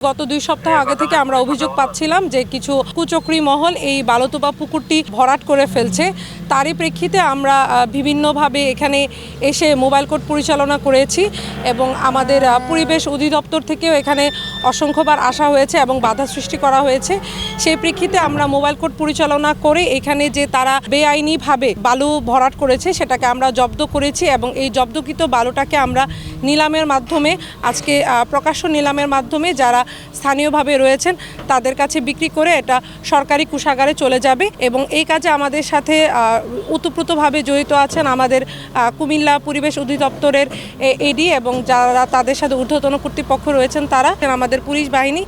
গত ২ সপ্তাহ আগে থেকে আমরা অভিযোগ পাচ্ছিলাম যে কিছু কুচক্রী মহল এই বালুতোবা পুকুরটি ভরাট করে ফেলছে। তারই প্রেক্ষিতে আমরা বিভিন্নভাবে এখানে এসে মোবাইল কোর্ট পরিচালনা করেছি এবং আমাদের পরিবেশ অধিদপ্তর থেকেও এখানে অসংখ্যবার আসা হয়েছে এবং বাধা সৃষ্টি করা হয়েছে। সেই প্রেক্ষিতে আমরা মোবাইল কোর্ট পরিচালনা করে এখানে যে তারা বেআইনিভাবে বালু ভরাট করেছে সেটাকে আমরা জব্দ করেছি এবং এই জব্দকৃত বালুটাকে আমরা নিলামের মাধ্যমে আজকে প্রকাশ্য নিলামের মাধ্যমে যারা স্থানীয়ভাবে রয়েছেন তাদের কাছে বিক্রি করে এটা সরকারি কোষাগারে চলে যাবে এবং এই কাজে আমাদের সাথে ওতপ্রোতভাবে জড়িত আছেন আমাদের কুমিল্লা পরিবেশ অধিদপ্তরের এডি এবং যারা তাদের সাথে ঊর্ধ্বতন কর্তৃপক্ষ রয়েছেন তারা আমাদের পুলিশ বাহিনী।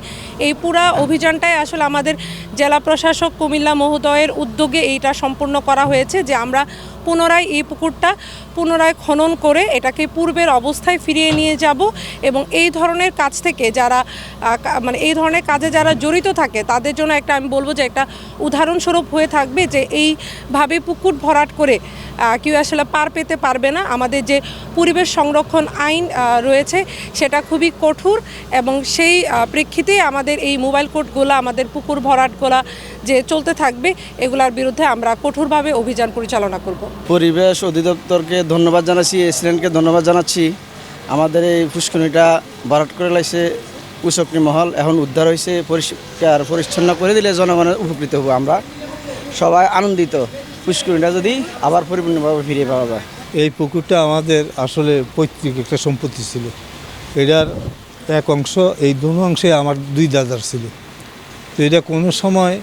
এই পুরা অভিযানটাই আসলে আমাদের জেলা প্রশাসক কুমিল্লা মহোদয়ের উদ্যোগে এইটা সম্পূর্ণ করা হয়েছে যে আমরা পুনরায় এই পুকুরটা পুনরায় খনন করে এটাকে পূর্বের অবস্থায় ফিরিয়ে নিয়ে যাব এবং এই ধরনের কাজ থেকে যারা এই ধরনের কাজে যারা জড়িত থাকে তাদের জন্য একটা আমি বলবো যে একটা উদাহরণস্বরূপ হয়ে থাকবে যে এইভাবে পুকুর ভরাট করে কেউ আসলে পার পেতে পারবে না। আমাদের যে পরিবেশ সংরক্ষণ আইন রয়েছে সেটা খুবই কঠোর এবং সেই প্রেক্ষিতেই আমাদের এই মোবাইল কোর্টগুলো আমাদের পুকুর ভরাটগুলো যে চলতে থাকবে এগুলার বিরুদ্ধে আমরা কঠোরভাবে অভিযান পরিচালনা করব। পরিবেশ অধিদপ্তরকে ধন্যবাদ জানাচ্ছি, এসিডেন্টকে ধন্যবাদ জানাচ্ছি। আমাদের এই পুষ্করিণীটা ভরাট করে লাইছে কুচক্রী মহল, এখন উদ্ধার হয়েছে, পরিষ্কার পরিচ্ছন্ন করে দিলে জনগণের উপকৃত হবো। আমরা সবাই আনন্দিত পুষ্করিণীটা যদি আবার পরিপূর্ণভাবে ফিরিয়ে পাওয়া যায়। এই পুকুরটা আমাদের আসলে পৈতৃক একটা সম্পত্তি ছিল। এটার এক অংশ, এই দুটো অংশে আমার 2 দাদার ছিল। তো এটা কোনো সময়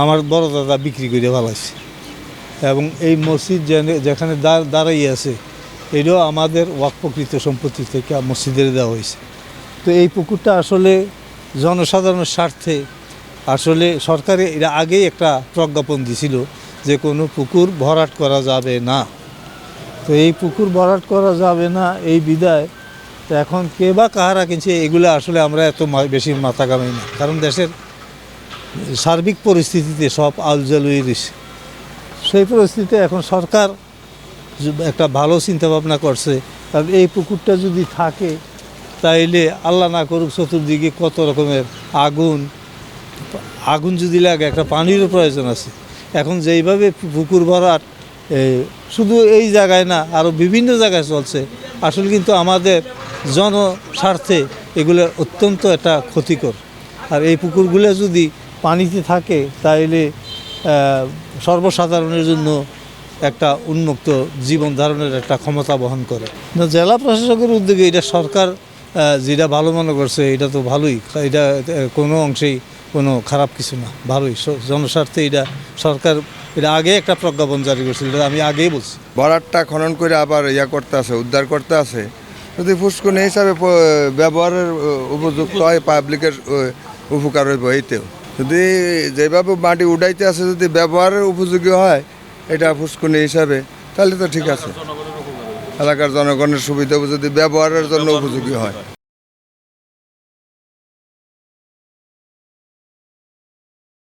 আমার বড় দাদা বিক্রি করে ফেলাইছে এবং এই মসজিদ যেখানে দাঁড়াই আছে এটাও আমাদের ওয়াকফকৃত সম্পত্তি থেকে মসজিদের দেওয়া হয়েছে। তো এই পুকুরটা আসলে জনসাধারণের স্বার্থে আসলে সরকারে এরা আগেই একটা প্রজ্ঞাপন দিয়েছিল যে কোনো পুকুর ভরাট করা যাবে না। তো এই পুকুর ভরাট করা যাবে না এই বিদায় তো এখন কে বা কাহারা কিনছে এগুলো আসলে আমরা এত বেশি মাথা ঘামাই না, কারণ দেশের সার্বিক পরিস্থিতিতে সব আলজাল হয়ে গেছে। সেই পরিস্থিতিতে এখন সরকার একটা ভালো চিন্তাভাবনা করছে, কারণ এই পুকুরটা যদি থাকে তাইলে আল্লাহ না করুক চতুর্দিকে কত রকমের আগুন যদি লাগে একটা পানিরও প্রয়োজন আছে। এখন যেইভাবে পুকুর ভরাট শুধু এই জায়গায় না আরও বিভিন্ন জায়গায় চলছে, আসলে কিন্তু আমাদের জনস্বার্থে এগুলো অত্যন্ত একটা ক্ষতিকর। আর এই পুকুরগুলো যদি পানিতে থাকে তাইলে সর্বসাধারণের জন্য একটা উন্মুক্ত জীবন ধারণের একটা ক্ষমতা বহন করে। জেলা প্রশাসকের উদ্যোগে এটা সরকার যেটা ভালো মনে করছে এটা তো ভালোই, এটা কোনো অংশেই কোনো খারাপ কিছু না, ভালোই জনস্বার্থে এটা সরকার এটা আগে একটা প্রজ্ঞাপন জারি করছিল, এটা আমি আগেই বলছি। ভরাটটা খনন করে আবার করতে আছে, উদ্ধার করতে আছে। যদি পুষ্করিণী হিসাবে ব্যবহারের উপযুক্ত হয়, পাবলিকের উপকার হইব। এইতেও যদি যেভাবে মাটি উঠাইতে আছে যদি ব্যবহারের উপযোগী হয় এটা পুষ্করিণী হিসাবে তাহলে তো ঠিক আছে। এলাকার জনগণের সুবিধা যদি ব্যবহারের জন্য উপযোগী হয়।